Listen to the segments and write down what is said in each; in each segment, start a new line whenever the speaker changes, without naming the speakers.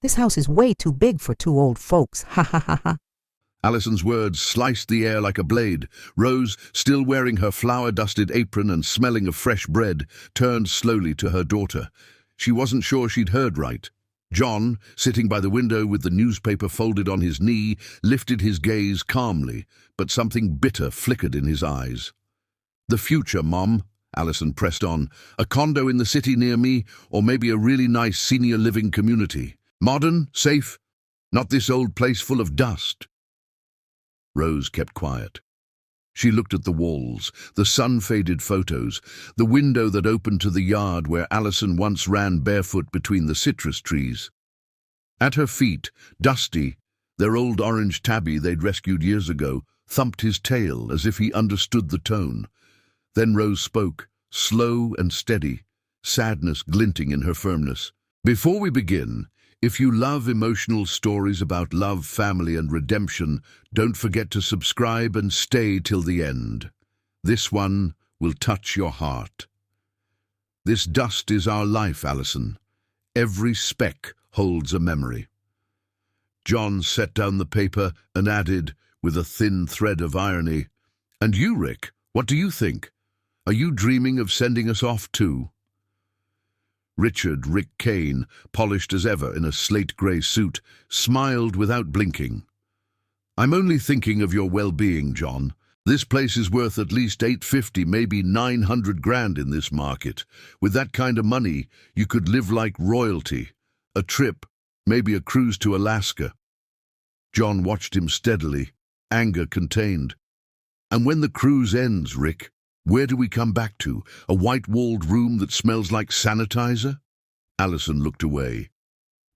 This house is way too big for two old folks. Ha ha ha ha.
Alison's words sliced the air like a blade. Rose, still wearing her flour-dusted apron and smelling of fresh bread, turned slowly to her daughter. She wasn't sure she'd heard right. John, sitting by the window with the newspaper folded on his knee, lifted his gaze calmly, but something bitter flickered in his eyes. "The future, Mom," Alison pressed on. "A condo in the city near me, or maybe a really nice senior living community. Modern, safe, not this old place full of dust." Rose kept quiet. She looked at the walls, the sun-faded photos, the window that opened to the yard where Alison once ran barefoot between the citrus trees. At her feet, Dusty, their old orange tabby they'd rescued years ago, thumped his tail as if he understood the tone. Then Rose spoke, slow and steady, sadness glinting in her firmness. "Before we begin, if you love emotional stories about love, family, and redemption, don't forget to subscribe and stay till the end. This one will touch your heart. This dust is our life, Alison. Every speck holds a memory." John set down the paper and added, with a thin thread of irony, "And you, Rick, what do you think? Are you dreaming of sending us off too?" Richard, Rick Kane, polished as ever in a slate-grey suit, smiled without blinking. "I'm only thinking of your well-being, John. This place is worth at least $850, maybe $900 in this market. With that kind of money, you could live like royalty. A trip, maybe a cruise to Alaska." John watched him steadily, anger contained. "And when the cruise ends, Rick, where do we come back to? A white-walled room that smells like sanitizer?" Alison looked away.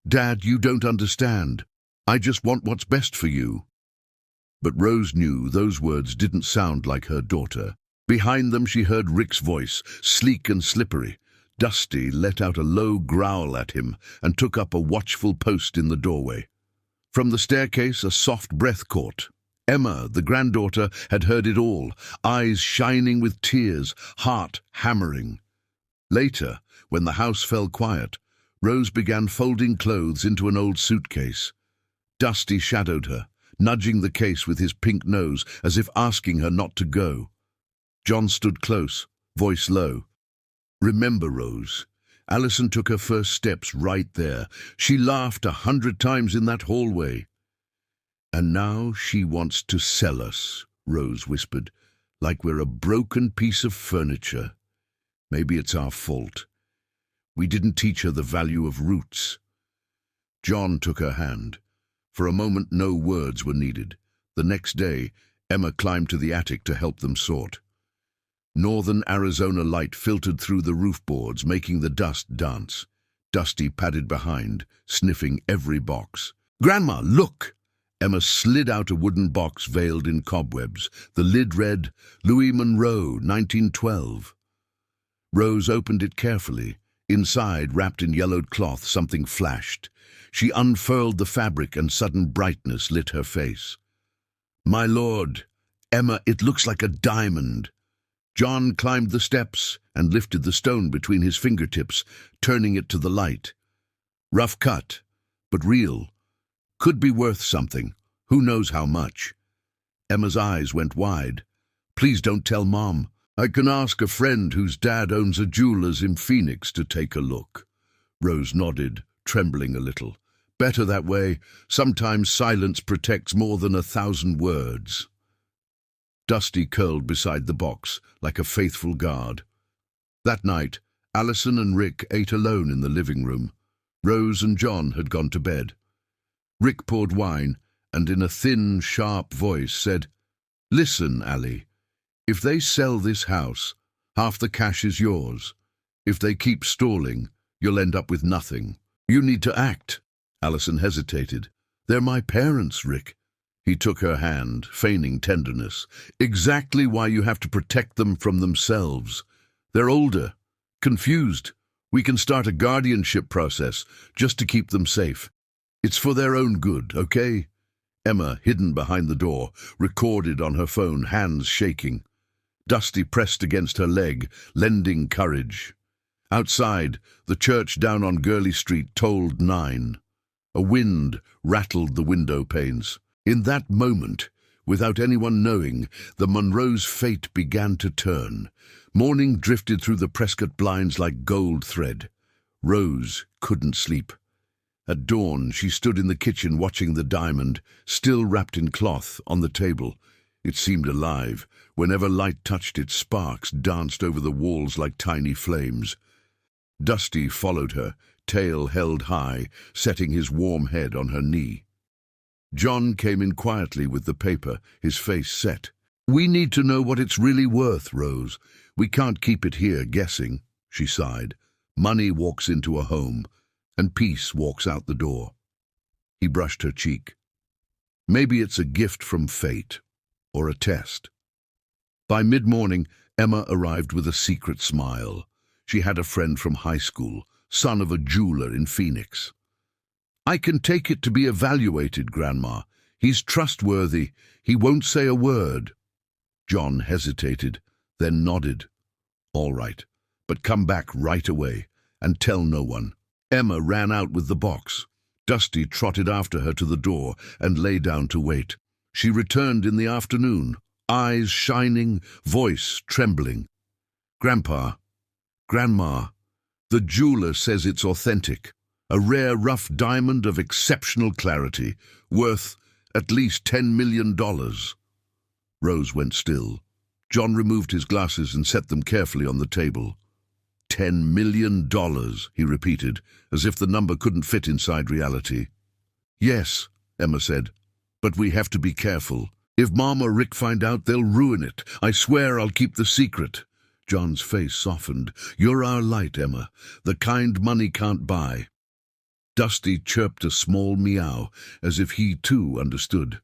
"Dad, you don't understand. I just want what's best for you." But Rose knew those words didn't sound like her daughter. Behind them she heard Rick's voice, sleek and slippery. Dusty let out a low growl at him and took up a watchful post in the doorway. From the staircase a soft breath caught. Emma, the granddaughter, had heard it all, eyes shining with tears, heart hammering. Later, when the house fell quiet, Rose began folding clothes into an old suitcase. Dusty shadowed her, nudging the case with his pink nose as if asking her not to go. John stood close, voice low. "Remember, Rose, Alison took her first steps right there. She laughed 100 times in that hallway. And now she wants to sell us," Rose whispered, "like we're a broken piece of furniture. Maybe it's our fault. We didn't teach her the value of roots." John took her hand. For a moment no words were needed. The next day, Emma climbed to the attic to help them sort. Northern Arizona light filtered through the roof boards, making the dust dance. Dusty padded behind, sniffing every box. "Grandma, look!" Emma slid out a wooden box veiled in cobwebs. The lid read, "Louis Monroe, 1912. Rose opened it carefully. Inside, wrapped in yellowed cloth, something flashed. She unfurled the fabric and sudden brightness lit her face. "My lord, Emma, it looks like a diamond." John climbed the steps and lifted the stone between his fingertips, turning it to the light. Rough cut, but real. Could be worth something. Who knows how much? Emma's eyes went wide. "Please don't tell Mom. I can ask a friend whose dad owns a jeweler's in Phoenix to take a look." Rose nodded, trembling a little. "Better that way. Sometimes silence protects more than 1,000 words." Dusty curled beside the box, like a faithful guard. That night, Alison and Rick ate alone in the living room. Rose and John had gone to bed. Rick poured wine, and in a thin, sharp voice said, "Listen, Allie, if they sell this house, half the cash is yours. If they keep stalling, you'll end up with nothing. You need to act." Alison hesitated. "They're my parents, Rick." He took her hand, feigning tenderness. "Exactly why you have to protect them from themselves. They're older, confused. We can start a guardianship process just to keep them safe. It's for their own good, okay?" Emma, hidden behind the door, recorded on her phone, hands shaking. Dusty pressed against her leg, lending courage. Outside, the church down on Gurley Street tolled 9. A wind rattled the window panes. In that moment, without anyone knowing, the Monroes' fate began to turn. Morning drifted through the Prescott blinds like gold thread. Rose couldn't sleep. At dawn, she stood in the kitchen watching the diamond, still wrapped in cloth, on the table. It seemed alive. Whenever light touched it, sparks danced over the walls like tiny flames. Dusty followed her, tail held high, setting his warm head on her knee. John came in quietly with the paper, his face set. "We need to know what it's really worth, Rose. We can't keep it here guessing," she sighed. "Money walks into a home, and peace walks out the door." He brushed her cheek. "Maybe it's a gift from fate, or a test." By mid-morning, Emma arrived with a secret smile. She had a friend from high school, son of a jeweler in Phoenix. "I can take it to be evaluated, Grandma. He's trustworthy. He won't say a word." John hesitated, then nodded. "All right, but come back right away, and tell no one." Emma ran out with the box. Dusty trotted after her to the door and lay down to wait. She returned in the afternoon, eyes shining, voice trembling. "Grandpa, Grandma, the jeweler says it's authentic. A rare rough diamond of exceptional clarity, worth at least $10 million. Rose went still. John removed his glasses and set them carefully on the table. $10 million, he repeated, as if the number couldn't fit inside reality. "Yes," Emma said, "but we have to be careful. If Mom or Rick find out, they'll ruin it. I swear I'll keep the secret." John's face softened. "You're our light, Emma, the kind money can't buy." Dusty chirped a small meow, as if he too understood.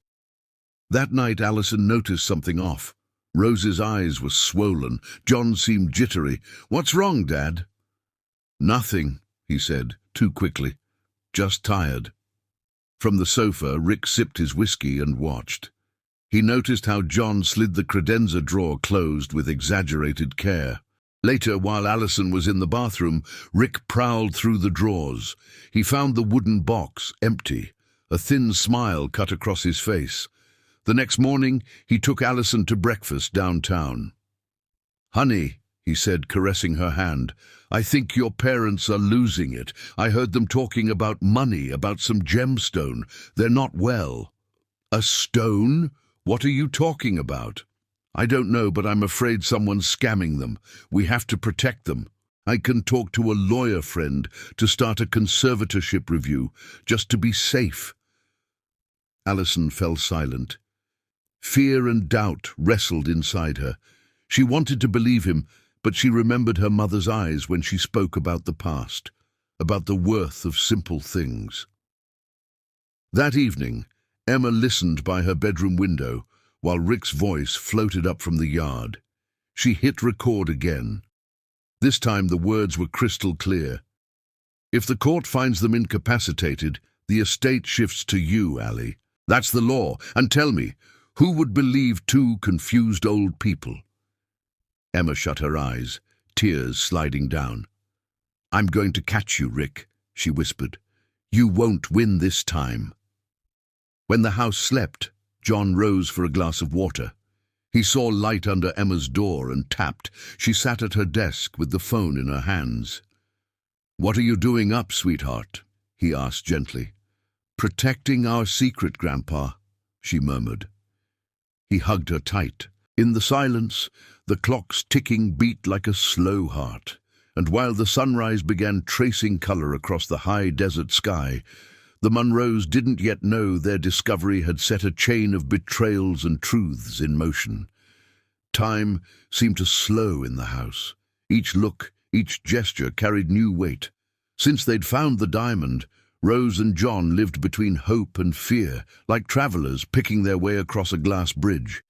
That night Allison noticed something off. Rose's eyes were swollen. John seemed jittery. "What's wrong, Dad?" "Nothing," he said, too quickly. "Just tired." From the sofa, Rick sipped his whiskey and watched. He noticed how John slid the credenza drawer closed with exaggerated care. Later, while Allison was in the bathroom, Rick prowled through the drawers. He found the wooden box empty. A thin smile cut across his face. The next morning, he took Allison to breakfast downtown. "Honey," he said, caressing her hand, "I think your parents are losing it. I heard them talking about money, about some gemstone. They're not well." "A stone? What are you talking about?" "I don't know, but I'm afraid someone's scamming them. We have to protect them. I can talk to a lawyer friend to start a conservatorship review, just to be safe." Allison fell silent. Fear and doubt wrestled inside her. She wanted to believe him, but she remembered her mother's eyes when she spoke about the past, about the worth of simple things. That evening, Emma listened by her bedroom window while Rick's voice floated up from the yard. She hit record again. This time the words were crystal clear. "If the court finds them incapacitated, the estate shifts to you, Allie. That's the law. And tell me, who would believe two confused old people?" Emma shut her eyes, tears sliding down. "I'm going to catch you, Rick," she whispered. "You won't win this time." When the house slept, John rose for a glass of water. He saw light under Emma's door and tapped. She sat at her desk with the phone in her hands. "What are you doing up, sweetheart?" he asked gently. "Protecting our secret, Grandpa," she murmured. He hugged her tight. In the silence, the clock's ticking beat like a slow heart, and while the sunrise began tracing color across the high desert sky, the Monroes didn't yet know their discovery had set a chain of betrayals and truths in motion. Time seemed to slow in the house. Each look, each gesture carried new weight. Since they'd found the diamond, Rose and John lived between hope and fear, like travelers picking their way across a glass bridge.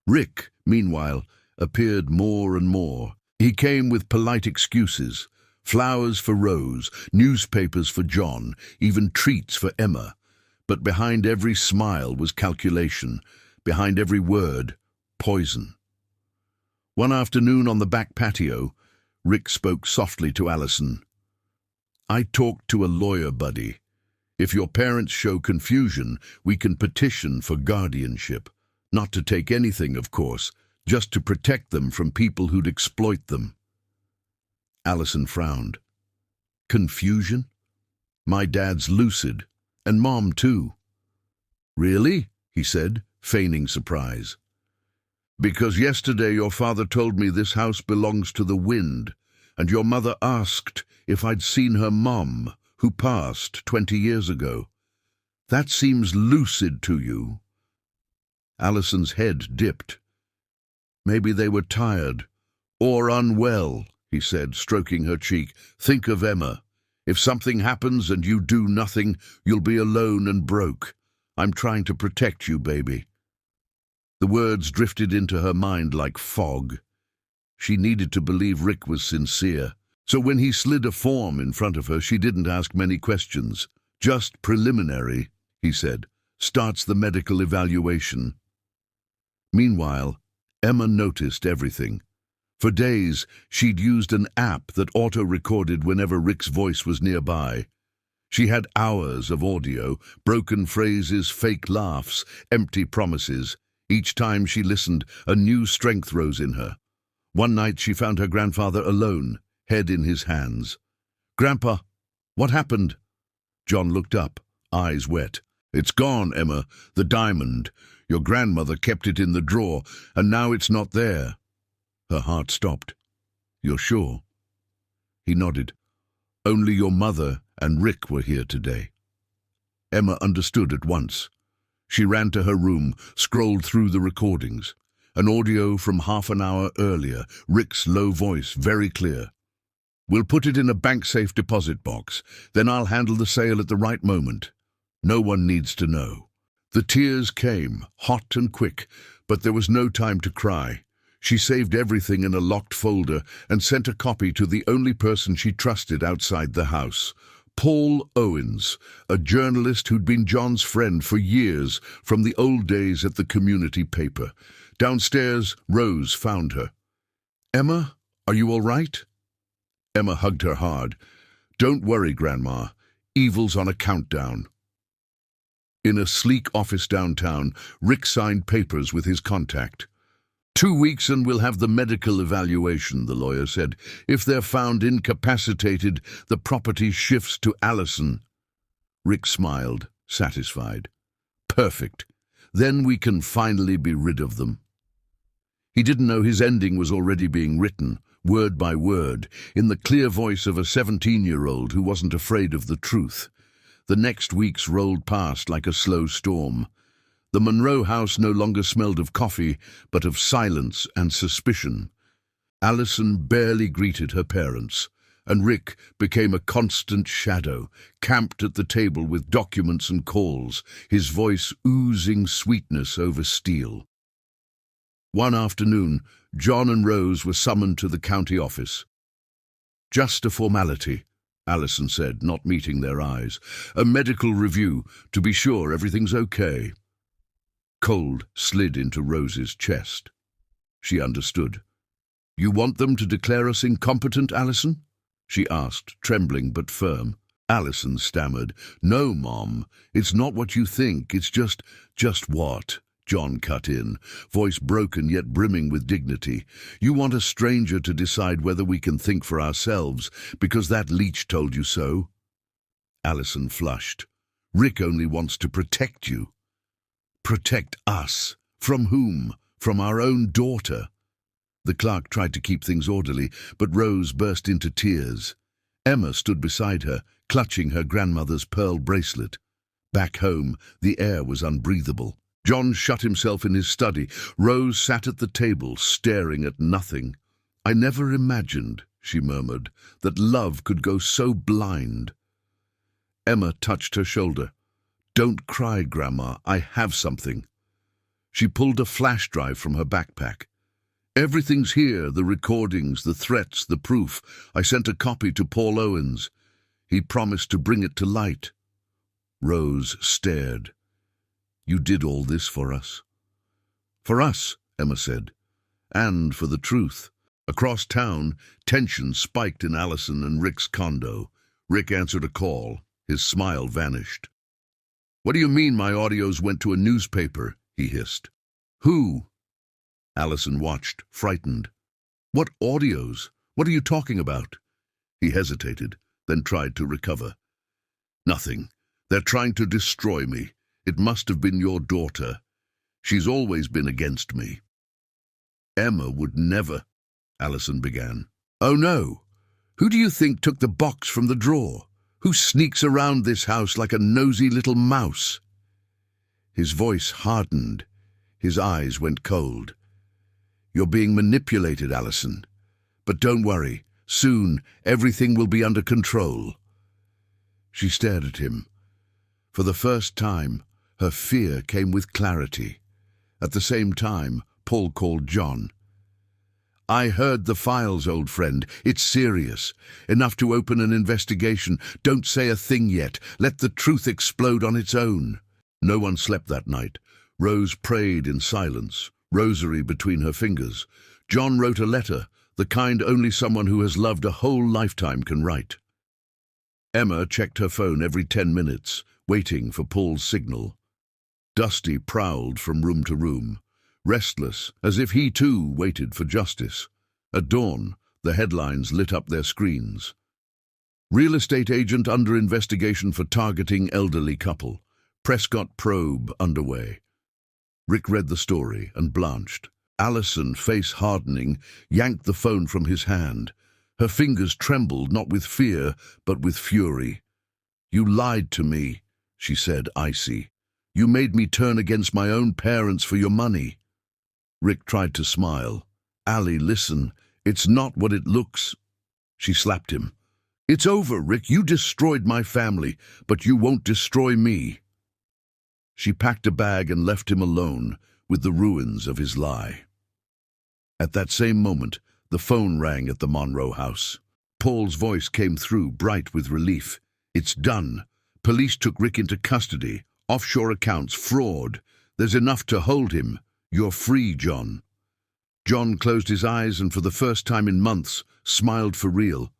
Rick, meanwhile, appeared more and more. He came with polite excuses. Flowers for Rose, newspapers for John, even treats for Emma. But behind every smile was calculation. Behind every word, poison. One afternoon on the back patio, Rick spoke softly to Allison. "I talked to a lawyer buddy. If your parents show confusion, we can petition for guardianship. Not to take anything, of course, just to protect them from people who'd exploit them. Allison frowned. Confusion? My dad's lucid, and Mom too. Really? He said, feigning surprise. Because yesterday your father told me this house belongs to the wind, and your mother asked if I'd seen her mom, who passed 20 years ago. That seems lucid to you. Allison's head dipped. Maybe they were tired, or unwell, he said, stroking her cheek. Think of Emma. If something happens and you do nothing, you'll be alone and broke. I'm trying to protect you, baby. The words drifted into her mind like fog. She needed to believe Rick was sincere. So when he slid a form in front of her, she didn't ask many questions. Just preliminary, he said. Starts the medical evaluation. Meanwhile, Emma noticed everything. For days, she'd used an app that auto-recorded whenever Rick's voice was nearby. She had hours of audio, broken phrases, fake laughs, empty promises. Each time she listened, a new strength rose in her. One night she found her grandfather alone, head in his hands. "Grandpa, what happened?" John looked up, eyes wet. "It's gone, Emma, the diamond. Your grandmother kept it in the drawer, and now it's not there." Her heart stopped. "You're sure?" He nodded. "Only your mother and Rick were here today." Emma understood at once. She ran to her room, scrolled through the recordings. An audio from half an hour earlier, Rick's low voice, very clear. "We'll put it in a bank safe deposit box. Then I'll handle the sale at the right moment. No one needs to know." The tears came, hot and quick, but there was no time to cry. She saved everything in a locked folder and sent a copy to the only person she trusted outside the house. Paul Owens, a journalist who'd been John's friend for years, from the old days at the community paper. Downstairs, Rose found her. "Emma, are you all right?" Emma hugged her hard. "Don't worry, Grandma. Evil's on a countdown." In a sleek office downtown, Rick signed papers with his contact. 2 weeks and we'll have the medical evaluation, the lawyer said. If they're found incapacitated, the property shifts to Allison. Rick smiled, satisfied. Perfect. Then we can finally be rid of them. He didn't know his ending was already being written, word by word, in the clear voice of a 17-year-old who wasn't afraid of the truth. The next weeks rolled past like a slow storm. The Monroe house no longer smelled of coffee, but of silence and suspicion. Allison barely greeted her parents, and Rick became a constant shadow, camped at the table with documents and calls, his voice oozing sweetness over steel. One afternoon, John and Rose were summoned to the county office. "Just a formality," Allison said, not meeting their eyes. "A medical review, to be sure everything's okay." Cold slid into Rose's chest. She understood. "You want them to declare us incompetent, Allison?" she asked, trembling but firm. Allison stammered. "No, Mom, it's not what you think. It's just what?" John cut in, voice broken yet brimming with dignity. "You want a stranger to decide whether we can think for ourselves, because that leech told you so?" Allison flushed. "Rick only wants to protect you." "Protect us? From whom? From our own daughter?" The clerk tried to keep things orderly, but Rose burst into tears. Emma stood beside her, clutching her grandmother's pearl bracelet. Back home, the air was unbreathable. John shut himself in his study. Rose sat at the table, staring at nothing. "I never imagined," she murmured, "that love could go so blind." Emma touched her shoulder. "Don't cry, Grandma. I have something." She pulled a flash drive from her backpack. "Everything's here, the recordings, the threats, the proof. I sent a copy to Paul Owens. He promised to bring it to light." Rose stared. "You did all this for us?" "For us," Emma said, "and for the truth." Across town, tension spiked in Allison and Rick's condo. Rick answered a call. His smile vanished. "What do you mean my audios went to a newspaper?" he hissed. "Who?" Allison watched, frightened. "What audios? What are you talking about?" He hesitated, then tried to recover. "Nothing. They're trying to destroy me. It must have been your daughter. She's always been against me." "Emma would never," Allison began. "Oh no! Who do you think took the box from the drawer? Who sneaks around this house like a nosy little mouse?" His voice hardened. His eyes went cold. "You're being manipulated, Allison. But don't worry. Soon, everything will be under control." She stared at him. For the first time, her fear came with clarity. At the same time, Paul called John. "I heard the files, old friend. It's serious. Enough to open an investigation. Don't say a thing yet. Let the truth explode on its own." No one slept that night. Rose prayed in silence, rosary between her fingers. John wrote a letter, the kind only someone who has loved a whole lifetime can write. Emma checked her phone every 10 minutes, waiting for Paul's signal. Dusty prowled from room to room, restless, as if he too waited for justice. At dawn, the headlines lit up their screens. "Real estate agent under investigation for targeting elderly couple. Prescott probe underway." Rick read the story and blanched. Allison, face hardening, yanked the phone from his hand. Her fingers trembled, not with fear, but with fury. "You lied to me," she said, icy. "You made me turn against my own parents for your money." Rick tried to smile. "Allie, listen. It's not what it looks." She slapped him. "It's over, Rick. You destroyed my family, but you won't destroy me." She packed a bag and left him alone with the ruins of his lie. At that same moment, the phone rang at the Monroe house. Paul's voice came through, bright with relief. "It's done. Police took Rick into custody. Offshore accounts, fraud. There's enough to hold him. You're free, John." John closed his eyes and for the first time in months, smiled for real.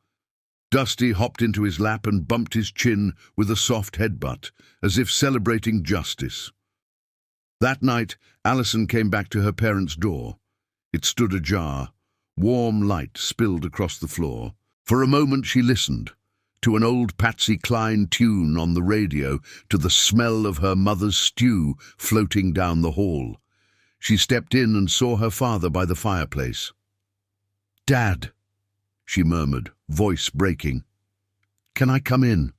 Dusty hopped into his lap and bumped his chin with a soft headbutt, as if celebrating justice. That night, Allison came back to her parents' door. It stood ajar. Warm light spilled across the floor. For a moment she listened, to an old Patsy Cline tune on the radio, to the smell of her mother's stew floating down the hall. She stepped in and saw her father by the fireplace. "Dad," she murmured, voice breaking. "Can I come in?"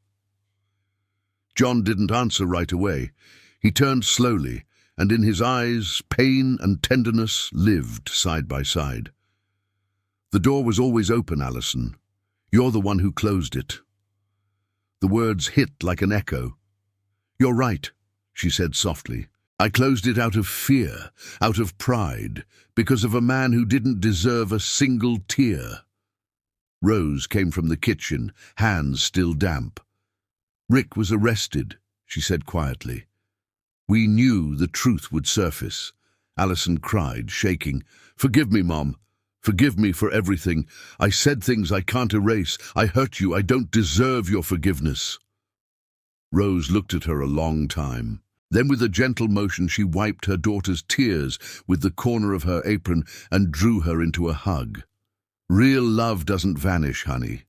John didn't answer right away. He turned slowly, and in his eyes, pain and tenderness lived side by side. "The door was always open, Allison. You're the one who closed it." The words hit like an echo. "You're right," she said softly. "I closed it out of fear, out of pride, because of a man who didn't deserve a single tear." Rose came from the kitchen, hands still damp. "Rick was arrested," she said quietly. "We knew the truth would surface." Allison cried, shaking. "Forgive me, Mom. Forgive me for everything. I said things I can't erase. I hurt you. I don't deserve your forgiveness." Rose looked at her a long time. Then with a gentle motion she wiped her daughter's tears with the corner of her apron and drew her into a hug. "Real love doesn't vanish, honey.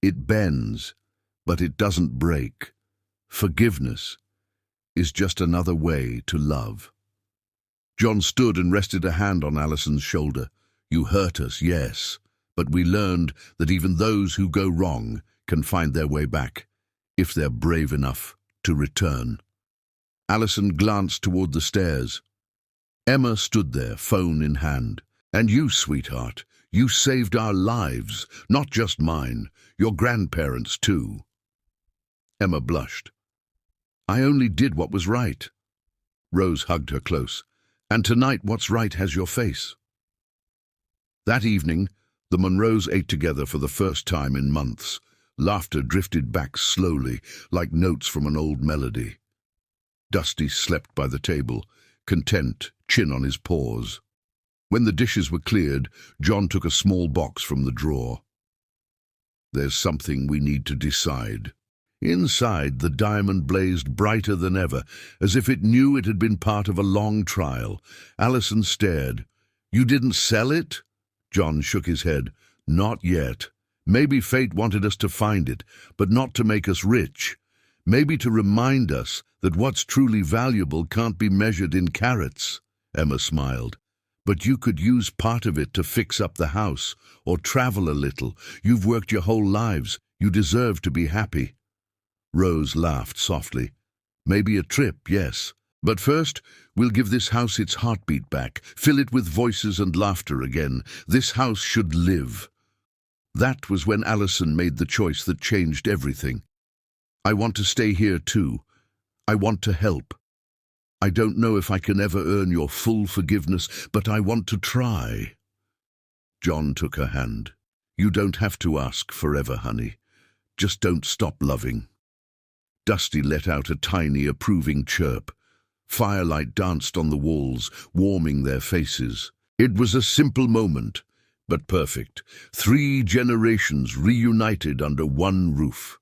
It bends, but it doesn't break. Forgiveness is just another way to love." John stood and rested a hand on Allison's shoulder. "You hurt us, yes, but we learned that even those who go wrong can find their way back, if they're brave enough to return." Allison glanced toward the stairs. Emma stood there, phone in hand. "And you, sweetheart, you saved our lives, not just mine, your grandparents too." Emma blushed. "I only did what was right." Rose hugged her close. "And tonight what's right has your face." That evening, the Monroes ate together for the first time in months. Laughter drifted back slowly, like notes from an old melody. Dusty slept by the table, content, chin on his paws. When the dishes were cleared, John took a small box from the drawer. "There's something we need to decide." Inside, the diamond blazed brighter than ever, as if it knew it had been part of a long trial. Allison stared. "You didn't sell it?" John shook his head. "Not yet. Maybe fate wanted us to find it, but not to make us rich. Maybe to remind us that what's truly valuable can't be measured in carats." Emma smiled. "But you could use part of it to fix up the house, or travel a little. You've worked your whole lives. You deserve to be happy." Rose laughed softly. "Maybe a trip, yes. But first, we'll give this house its heartbeat back, fill it with voices and laughter again. This house should live." That was when Allison made the choice that changed everything. "I want to stay here too. I want to help. I don't know if I can ever earn your full forgiveness, but I want to try." John took her hand. "You don't have to ask forever, honey. Just don't stop loving." Dusty let out a tiny, approving chirp. Firelight danced on the walls, warming their faces. It was a simple moment, but perfect. 3 generations reunited under one roof.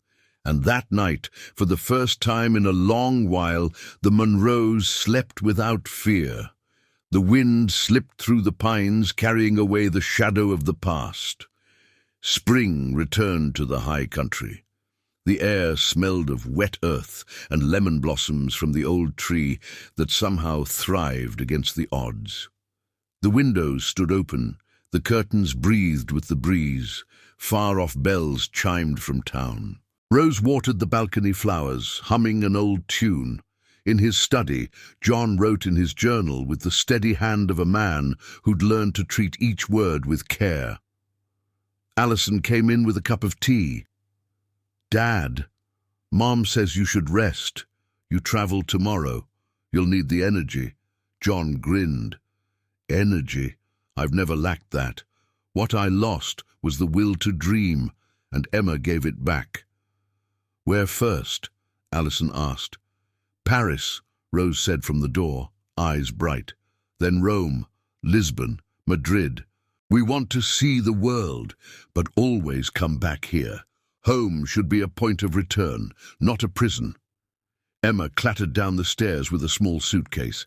And that night, for the first time in a long while, the Monroes slept without fear. The wind slipped through the pines, carrying away the shadow of the past. Spring returned to the high country. The air smelled of wet earth and lemon blossoms from the old tree that somehow thrived against the odds. The windows stood open, the curtains breathed with the breeze, far-off bells chimed from town. Rose watered the balcony flowers, humming an old tune. In his study, John wrote in his journal with the steady hand of a man who'd learned to treat each word with care. Allison came in with a cup of tea. "Dad, Mom says you should rest. You travel tomorrow. You'll need the energy." John grinned. "Energy? I've never lacked that. What I lost was the will to dream, and Emma gave it back." "Where first?" Allison asked. "Paris," Rose said from the door, eyes bright. "Then Rome, Lisbon, Madrid. We want to see the world, but always come back here. Home should be a point of return, not a prison." Emma clattered down the stairs with a small suitcase.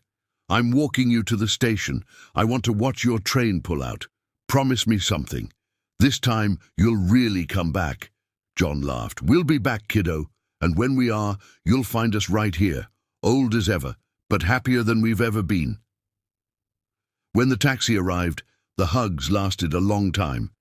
"I'm walking you to the station. I want to watch your train pull out. Promise me something. This time you'll really come back." John laughed. "We'll be back, kiddo. And when we are, you'll find us right here, old as ever, but happier than we've ever been." When the taxi arrived, the hugs lasted a long time.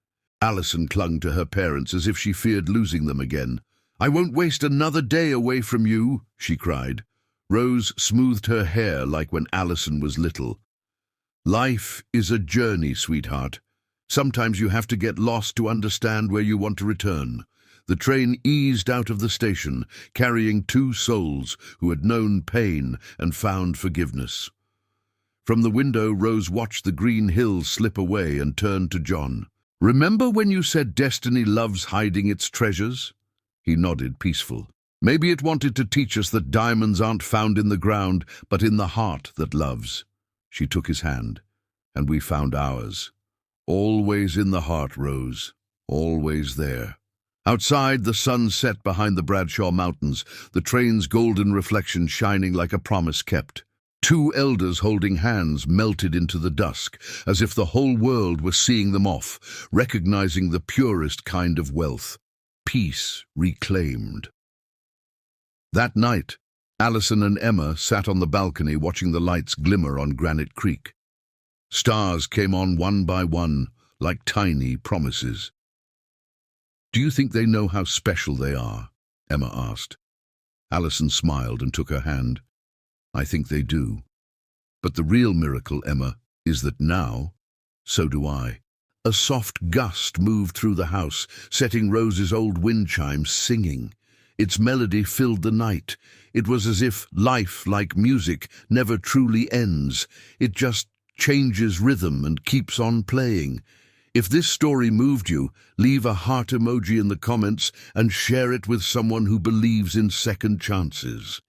Allison clung to her parents as if she feared losing them again. "I won't waste another day away from you," she cried. Rose smoothed her hair like when Allison was little. "Life is a journey, sweetheart. Sometimes you have to get lost to understand where you want to return." The train eased out of the station, carrying 2 souls who had known pain and found forgiveness. From the window, Rose watched the green hills slip away and turned to John. "Remember when you said destiny loves hiding its treasures?" He nodded, peaceful. "Maybe it wanted to teach us that diamonds aren't found in the ground, but in the heart that loves." She took his hand, and we found ours. Always in the heart, Rose. Always there. Outside, the sun set behind the Bradshaw Mountains, the train's golden reflection shining like a promise kept. 2 elders holding hands melted into the dusk, as if the whole world was seeing them off, recognizing the purest kind of wealth. Peace reclaimed. That night, Allison and Emma sat on the balcony watching the lights glimmer on Granite Creek. Stars came on one by one, like tiny promises. "Do you think they know how special they are?" Emma asked. Allison smiled and took her hand. "I think they do. But the real miracle, Emma, is that now, so do I." A soft gust moved through the house, setting Rose's old wind chimes singing. Its melody filled the night. It was as if life, like music, never truly ends. It just changes rhythm and keeps on playing. If this story moved you, leave a heart emoji in the comments and share it with someone who believes in second chances.